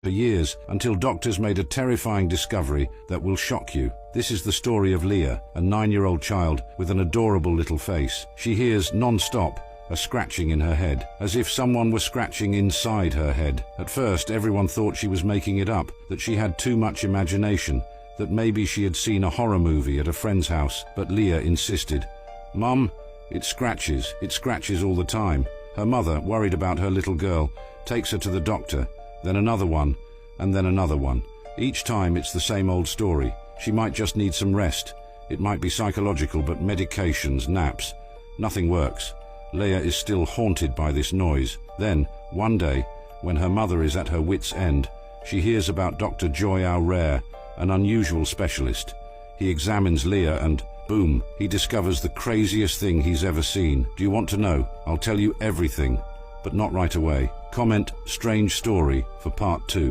for years until doctors made a terrifying discovery that will shock you. This is the story of Leah, a 9-year-old child with an adorable little face. She hears non-stop a scratching in her head, as if someone were scratching inside her head. At first, everyone thought she was making it up, that she had too much imagination, that maybe she had seen a horror movie at a friend's house. But Leah insisted, "Mum, it scratches all the time." Her mother, worried about her little girl, takes her to the doctor, then another one, and then another one. Each time it's the same old story. She might just need some rest. It might be psychological, but medications, naps, nothing works. Leah is still haunted by this noise. Then, one day, when her mother is at her wit's end, she hears about Dr. Joyao Rare, an unusual specialist. He examines Leah and, boom, he discovers the craziest thing he's ever seen. Do you want to know? I'll tell you everything, but not right away. Comment "strange story" for part 2.